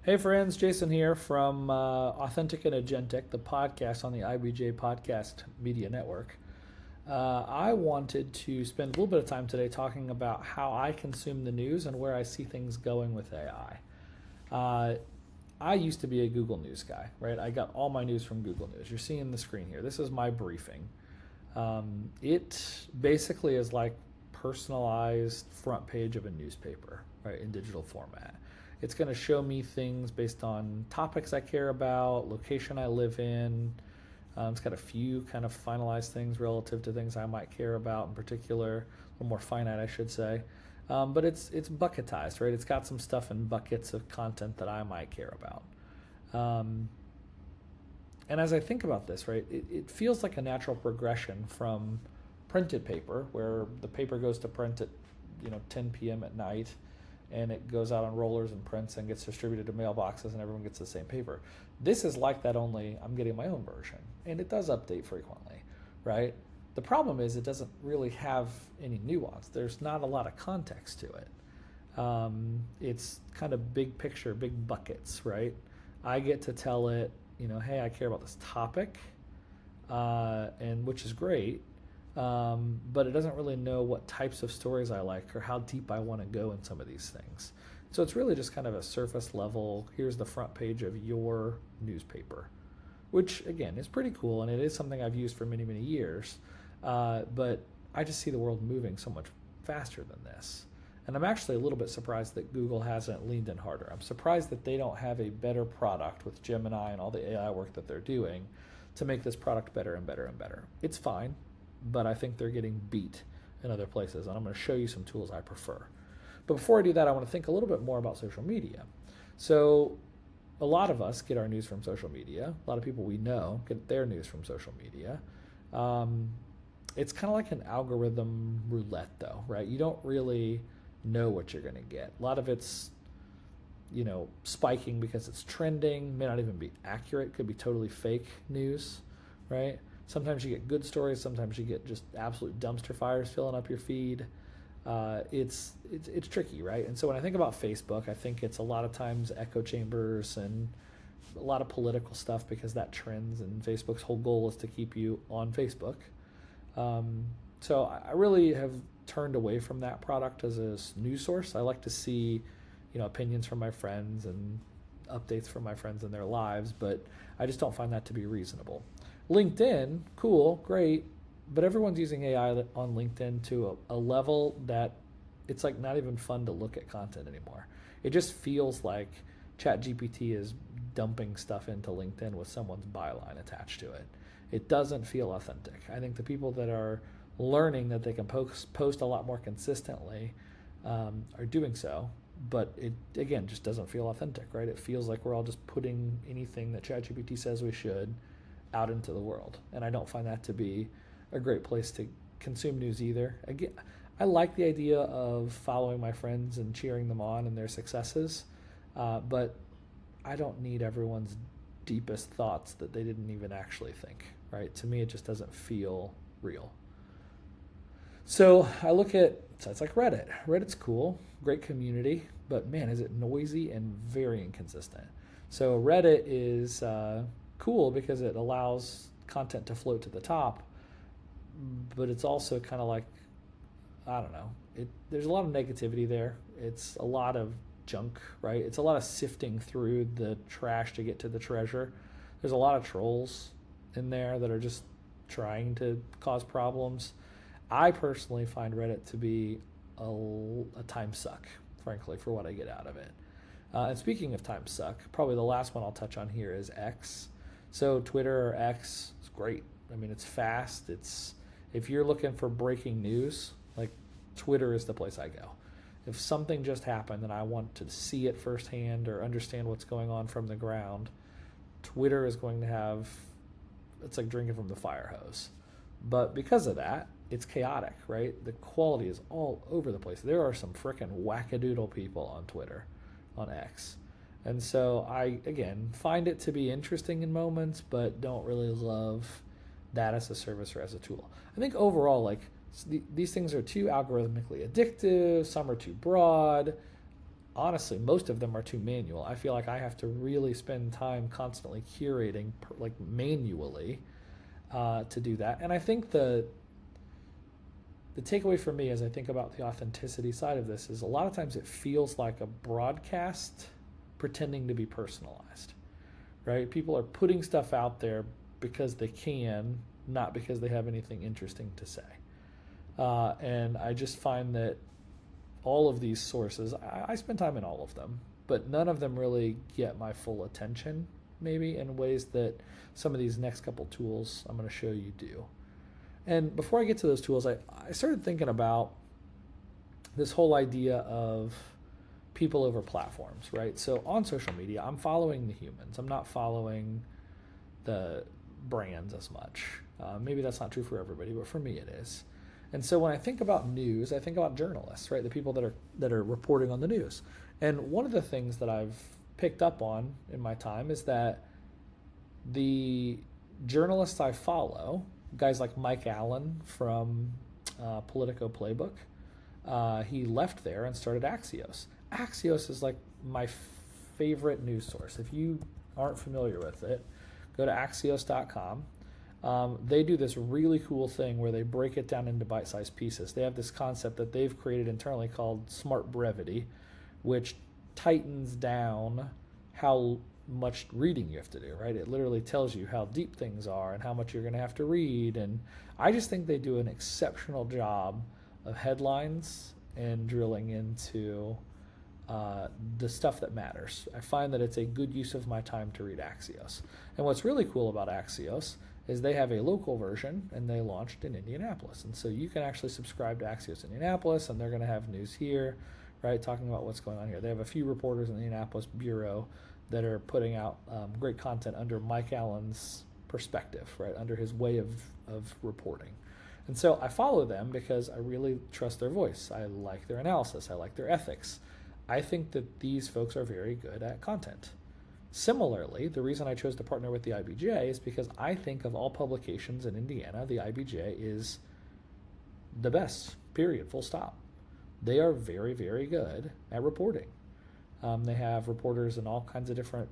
Hey friends, Jason here from Authentic and Agentic, the podcast on the IBJ Podcast Media Network. I wanted to spend a little bit of time today talking about how I consume the news and where I see things going with AI. I used to be a Google News guy, right? I got all my news from Google News. You're seeing the screen here. This is my briefing. It basically is like personalized front page of a newspaper, right, in digital format. It's going to show me things based on topics I care about, location I live in. It's got a few kind of finalized things relative to things I might care about in particular, a little more finite, I should say. But it's bucketized, right? It's got some stuff in buckets of content that I might care about. And as I think about this, right, it feels like a natural progression from printed paper, where the paper goes to print at 10 p.m. at night, and it goes out on rollers and prints and gets distributed to mailboxes, and everyone gets the same paper. This is like that, only I'm getting my own version, and it does update frequently, right? The problem is it doesn't really have any nuance. There's not a lot of context to it. It's kind of big picture, big buckets, right? I get to tell it, hey, I care about this topic, and which is great. But it doesn't really know what types of stories I like or how deep I want to go in some of these things. So it's really just kind of a surface level, here's the front page of your newspaper, which again is pretty cool, and it is something I've used for many, many years. But I just see the world moving so much faster than this. And I'm actually a little bit surprised that Google hasn't leaned in harder. I'm surprised that they don't have a better product with Gemini and all the AI work that they're doing to make this product better and better and better. It's fine, but I think they're getting beat in other places, and I'm going to show you some tools I prefer. But before I do that, I want to think a little bit more about social media. So a lot of us get our news from social media. A lot of people we know get their news from social media. It's kind of like an algorithm roulette, though, right? You don't really know what you're going to get. A lot of it's spiking because it's trending, may not even be accurate, could be totally fake news, right? Sometimes you get good stories. Sometimes you get just absolute dumpster fires filling up your feed. It's tricky, right? And so when I think about Facebook, I think it's a lot of times echo chambers and a lot of political stuff, because that trends, and Facebook's whole goal is to keep you on Facebook. So I really have turned away from that product as a news source. I like to see, opinions from my friends and updates from my friends in their lives, but I just don't find that to be reasonable. LinkedIn, cool, great, but everyone's using AI on LinkedIn to a level that it's like not even fun to look at content anymore. It just feels like ChatGPT is dumping stuff into LinkedIn with someone's byline attached to it. It doesn't feel authentic. I think the people that are learning that they can post a lot more consistently are doing so, but it, again, just doesn't feel authentic, right? It feels like we're all just putting anything that ChatGPT says we should out into the world, and I don't find that to be a great place to consume news either. Again, I like the idea of following my friends and cheering them on in their successes, but I don't need everyone's deepest thoughts that they didn't even actually think, right? To me, it just doesn't feel real. So I look at sites like Reddit. Reddit's cool, great community, but man, is it noisy and very inconsistent. So Reddit is cool because it allows content to float to the top, but it's also kind of like, I don't know, there's a lot of negativity there. It's a lot of junk, right? It's a lot of sifting through the trash to get to the treasure. There's a lot of trolls in there that are just trying to cause problems. I personally find Reddit to be a time suck, frankly, for what I get out of it. And speaking of time suck, probably the last one I'll touch on here is X. So Twitter or X is great. I mean, it's fast. If you're looking for breaking news, like, Twitter is the place I go. If something just happened and I want to see it firsthand or understand what's going on from the ground, Twitter is going to have, it's like drinking from the fire hose. But because of that, it's chaotic, right? The quality is all over the place. There are some frickin' wackadoodle people on Twitter, on X. And so I, again, find it to be interesting in moments, but don't really love that as a service or as a tool. I think overall, like, these things are too algorithmically addictive. Some are too broad. honestly, most of them are too manual. I feel like I have to really spend time constantly curating, like manually, to do that. And I think the takeaway for me as I think about the authenticity side of this is a lot of times it feels like a broadcast pretending to be personalized, right? People are putting stuff out there because they can, not because they have anything interesting to say. And I just find that all of these sources, I spend time in all of them, but none of them really get my full attention, maybe in ways that some of these next couple tools I'm going to show you do. And before I get to those tools, I started thinking about this whole idea of people over platforms, right? So on social media, I'm following the humans. I'm not following the brands as much. Maybe that's not true for everybody, but for me it is. And so when I think about news, I think about journalists, right? The people that are reporting on the news. And one of the things that I've picked up on in my time is that the journalists I follow, guys like Mike Allen from Politico Playbook, he left there and started Axios. Axios is like my favorite news source. If you aren't familiar with it, go to axios.com. They do this really cool thing where they break it down into bite-sized pieces. They have this concept that they've created internally called smart brevity, which tightens down how much reading you have to do, right? It literally tells you how deep things are and how much you're going to have to read. And I just think they do an exceptional job of headlines and drilling into the stuff that matters. I find that it's a good use of my time to read Axios. And what's really cool about Axios is they have a local version, and they launched in Indianapolis. And so you can actually subscribe to Axios Indianapolis, and they're going to have news here, right, talking about what's going on here. They have a few reporters in the Indianapolis bureau that are putting out great content under Mike Allen's perspective, right, under his way of reporting. And so I follow them because I really trust their voice. I like their analysis. I like their ethics. I think that these folks are very good at content. Similarly, the reason I chose to partner with the IBJ is because I think of all publications in Indiana, the IBJ is the best, period, full stop. They are very, very good at reporting. They have reporters in all kinds of different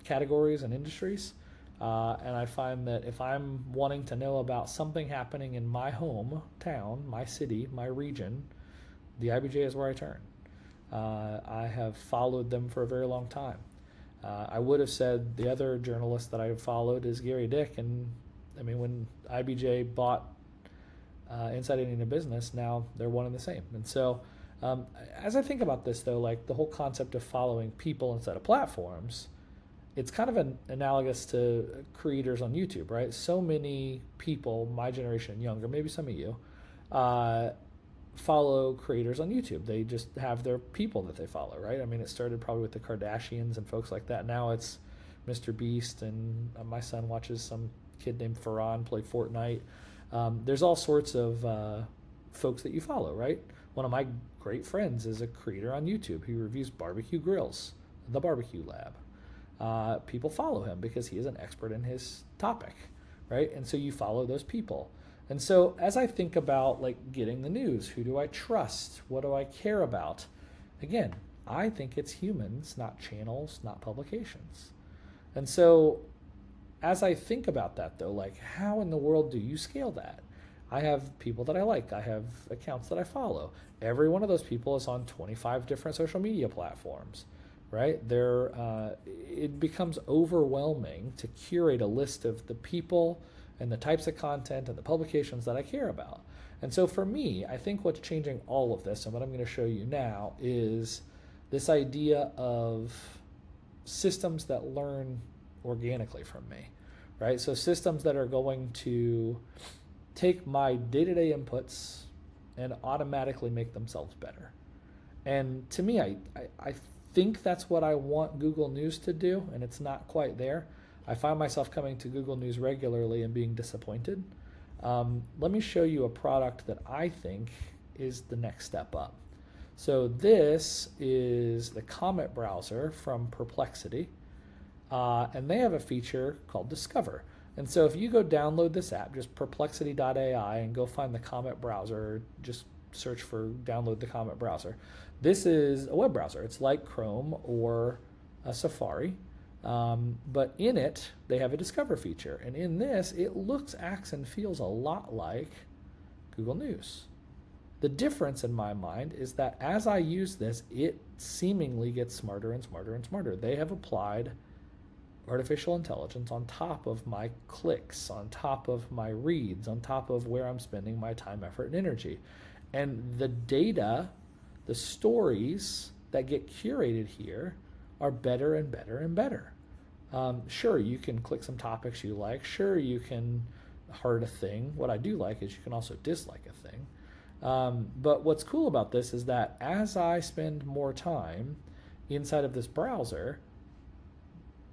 categories and industries. And I find that if I'm wanting to know about something happening in my hometown, my city, my region, the IBJ is where I turn. I have followed them for a very long time. I would have said the other journalist that I followed is Gary Dick, and I mean, when IBJ bought Inside Indiana Business, now they're one and the same. And so as I think about this, though, like the whole concept of following people instead of platforms, it's kind of analogous to creators on YouTube, right? So many people, my generation and younger, maybe some of you, follow creators on YouTube. They just have their people that they follow, right? I mean, it started probably with the Kardashians and folks like that. Now it's Mr. Beast, and my son watches some kid named Farhan play Fortnite. There's all sorts of folks that you follow, right? One of my great friends is a creator on YouTube. He reviews barbecue grills, The Barbecue Lab. People follow him because he is an expert in his topic, right? And so you follow those people. And so as I think about like getting the news, who do I trust? What do I care about? Again, I think it's humans, not channels, not publications. And so as I think about that, though, like how in the world do you scale that? I have people that I like. I have accounts that I follow. Every one of those people is on 25 different social media platforms, right? It becomes overwhelming to curate a list of the people and the types of content and the publications that I care about. And so for me, I think what's changing all of this, and what I'm going to show you now, is this idea of systems that learn organically from me, right? So systems that are going to take my day-to-day inputs and automatically make themselves better. And to me, I think that's what I want Google News to do, and it's not quite there. I find myself coming to Google News regularly and being disappointed. Let me show you a product that I think is the next step up. So this is the Comet browser from Perplexity, and they have a feature called Discover. And so if you go download this app, just perplexity.ai, and go find the Comet browser, just search for download the Comet browser. This is a web browser. It's like Chrome or a Safari, but in it, they have a Discover feature. And in this, it looks, acts, and feels a lot like Google News. The difference in my mind is that as I use this, it seemingly gets smarter and smarter and smarter. They have applied artificial intelligence on top of my clicks, on top of my reads, on top of where I'm spending my time, effort, and energy. And the data, the stories that get curated here are better and better and better. Sure, you can click some topics you like. Sure, you can heart a thing. What I do like is you can also dislike a thing. But what's cool about this is that as I spend more time inside of this browser,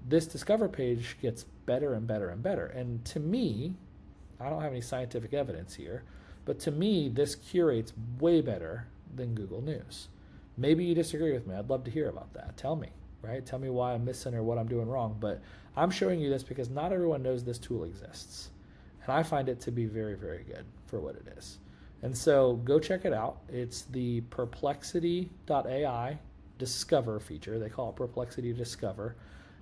this Discover page gets better and better and better. And to me, I don't have any scientific evidence here, but to me, this curates way better than Google News. Maybe you disagree with me. I'd love to hear about that. Tell me, right? Tell me why I'm missing or what I'm doing wrong. But I'm showing you this because not everyone knows this tool exists. And I find it to be very, very good for what it is. And so go check it out. It's the Perplexity.ai Discover feature. They call it Perplexity Discover.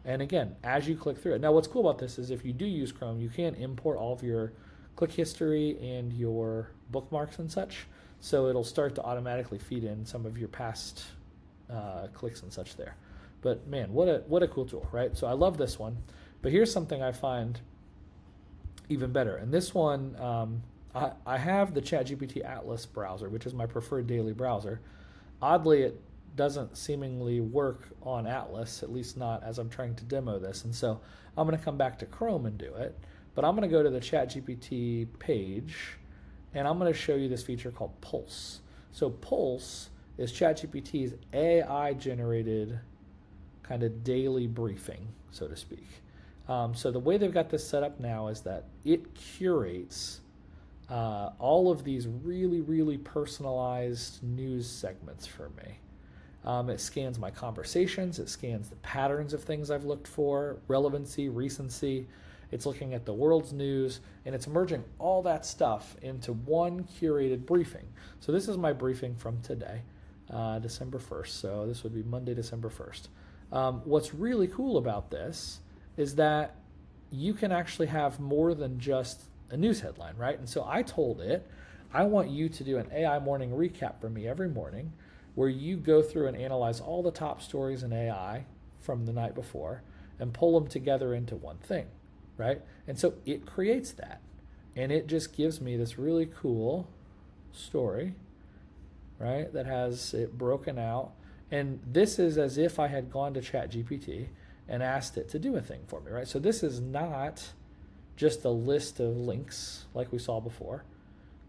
And again, as you click through it. Now what's cool about this is if you do use Chrome, you can import all of your click history and your bookmarks and such. So it'll start to automatically feed in some of your past clicks and such there. But man, what a cool tool, right? So I love this one. But here's something I find even better. And this one, I have the ChatGPT Atlas browser, which is my preferred daily browser. Oddly, it doesn't seemingly work on Atlas, at least not as I'm trying to demo this. And so I'm going to come back to Chrome and do it. But I'm going to go to the ChatGPT page, and I'm going to show you this feature called Pulse. So Pulse is ChatGPT's AI-generated kind of daily briefing, so to speak. So the way they've got this set up now is that it curates all of these really, really personalized news segments for me. It scans my conversations. It scans the patterns of things I've looked for, relevancy, recency. It's looking at the world's news, and it's merging all that stuff into one curated briefing. So this is my briefing from today, December 1st. So this would be Monday, December 1st. What's really cool about this is that you can actually have more than just a news headline, right? And so I told it, I want you to do an AI morning recap for me every morning where you go through and analyze all the top stories in AI from the night before and pull them together into one thing, right? And so it creates that. And it just gives me this really cool story, right, that has it broken out. And this is as if I had gone to ChatGPT and asked it to do a thing for me, right? So this is not just a list of links like we saw before.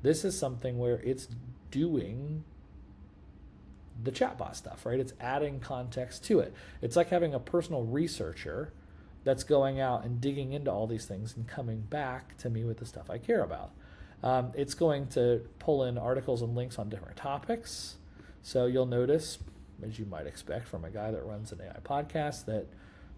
This is something where it's doing the chatbot stuff, right? It's adding context to it. It's like having a personal researcher that's going out and digging into all these things and coming back to me with the stuff I care about. It's going to pull in articles and links on different topics. So you'll notice, as you might expect from a guy that runs an AI podcast, that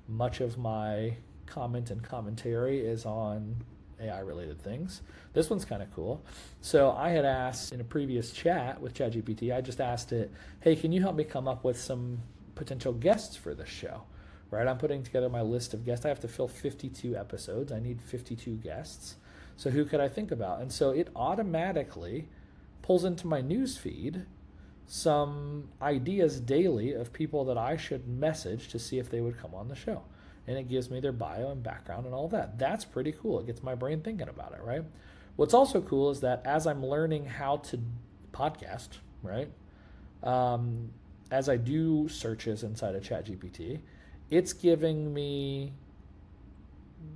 much of my comment and commentary is on AI-related things. This one's kind of cool. So I had asked in a previous chat with ChatGPT, I just asked it, hey, can you help me come up with some potential guests for this show? Right, I'm putting together my list of guests. I have to fill 52 episodes. I need 52 guests. So who could I think about? And so it automatically pulls into my news feed some ideas daily of people that I should message to see if they would come on the show. And it gives me their bio and background and all that. That's pretty cool. It gets my brain thinking about it, right? What's also cool is that as I'm learning how to podcast, right, as I do searches inside of ChatGPT, it's giving me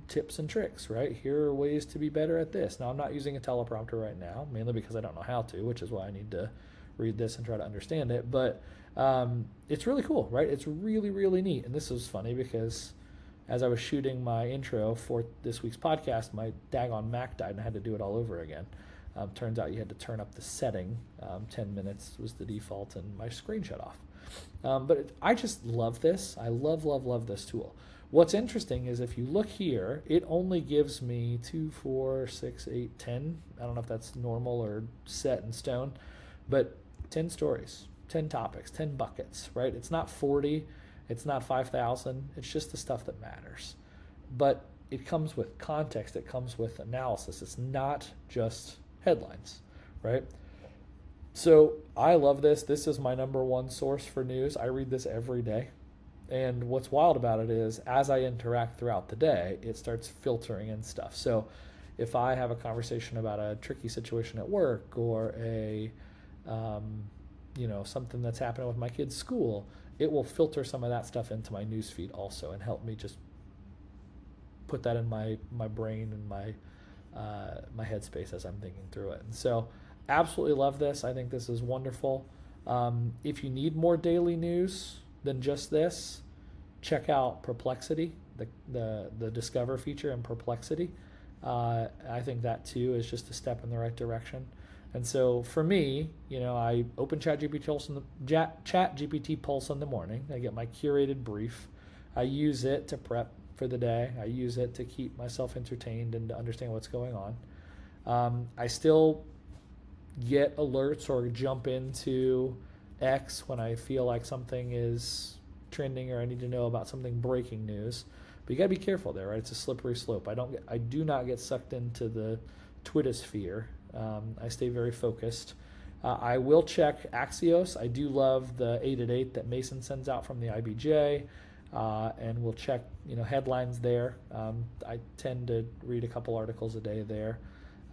tips and tricks, right? Here are ways to be better at this. Now, I'm not using a teleprompter right now, mainly because I don't know how to, which is why I need to read this and try to understand it. But it's really cool, right? It's really, really neat. And this was funny because as I was shooting my intro for this week's podcast, my daggone Mac died and I had to do it all over again. Turns out you had to turn up the setting. 10 minutes was the default and my screen shut off. But I just love this. I love this tool. What's interesting is if you look here, it only gives me 2, 4, 6, 8, 10. I don't know if that's normal or set in stone. But 10 stories, 10 topics, 10 buckets, right? It's not 40, it's not 5,000, it's just the stuff that matters. But it comes with context, it comes with analysis. It's not just headlines, right? So I love this. This is my number one source for news. I read this every day. And what's wild about it is as I interact throughout the day, it starts filtering in stuff. So if I have a conversation about a tricky situation at work or something that's happening with my kid's school, it will filter some of that stuff into my news feed also and help me just put that in my brain and my headspace as I'm thinking through it. And so absolutely love this. I think this is wonderful. If you need more daily news than just this, check out Perplexity, the Discover feature in Perplexity. I think that too is just a step in the right direction. And so for me, I open ChatGPT Pulse in the morning. I get my curated brief. I use it to prep for the day. I use it to keep myself entertained and to understand what's going on. I still get alerts or jump into X when I feel like something is trending or I need to know about something breaking news. But you gotta be careful there, right? It's a slippery slope. I do not get sucked into the Twittersphere. I stay very focused. I will check Axios. I do love the 8 at 8 that Mason sends out from the IBJ, and we'll check headlines there. I tend to read a couple articles a day there,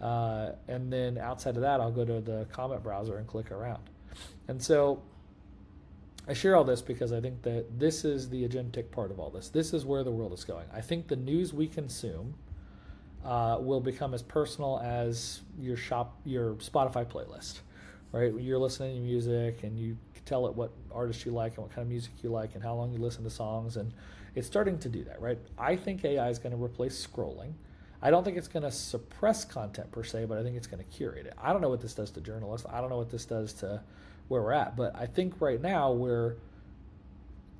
and then outside of that, I'll go to the comment browser and click around. And so I share all this because I think that this is the agentic part of all this. This is where the world is going. I think the news we consume will become as personal as your Spotify playlist, right? When you're listening to music and you tell it what artist you like and what kind of music you like and how long you listen to songs, and it's starting to do that, right? I think AI is going to replace scrolling. I don't think it's going to suppress content per se, but I think it's going to curate it. I don't know what this does to journalists. I don't know what this does to where we're at, but I think right now where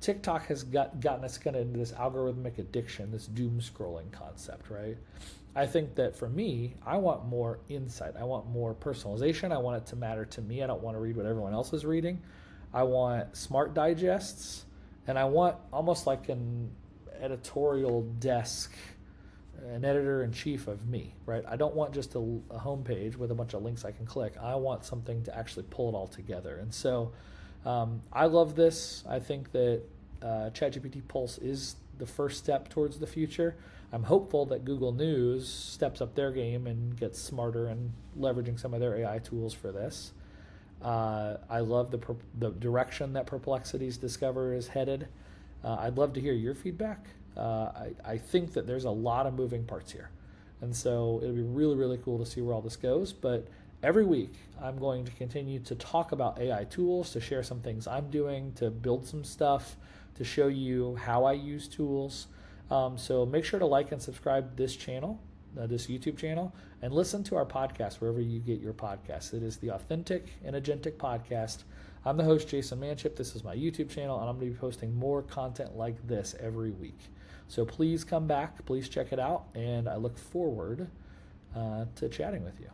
TikTok has gotten us kind of into this algorithmic addiction, this doom scrolling concept, right? I think that for me, I want more insight. I want more personalization. I want it to matter to me. I don't want to read what everyone else is reading. I want smart digests, and I want almost like an editorial desk, an editor-in-chief of me, right? I don't want just a homepage with a bunch of links I can click. I want something to actually pull it all together. And so I love this. I think that ChatGPT Pulse is the first step towards the future. I'm hopeful that Google News steps up their game and gets smarter and leveraging some of their AI tools for this. I love the direction that Perplexity's Discover is headed. I'd love to hear your feedback. I think that there's a lot of moving parts here. And so it'll be really, really cool to see where all this goes. But every week, I'm going to continue to talk about AI tools, to share some things I'm doing, to build some stuff, to show you how I use tools. So make sure to like and subscribe this channel, this YouTube channel, and listen to our podcast wherever you get your podcasts. It is the Authentic and Agentic Podcast. I'm the host, Jason Manship. This is my YouTube channel, and I'm going to be posting more content like this every week. So please come back, please check it out, and I look forward to chatting with you.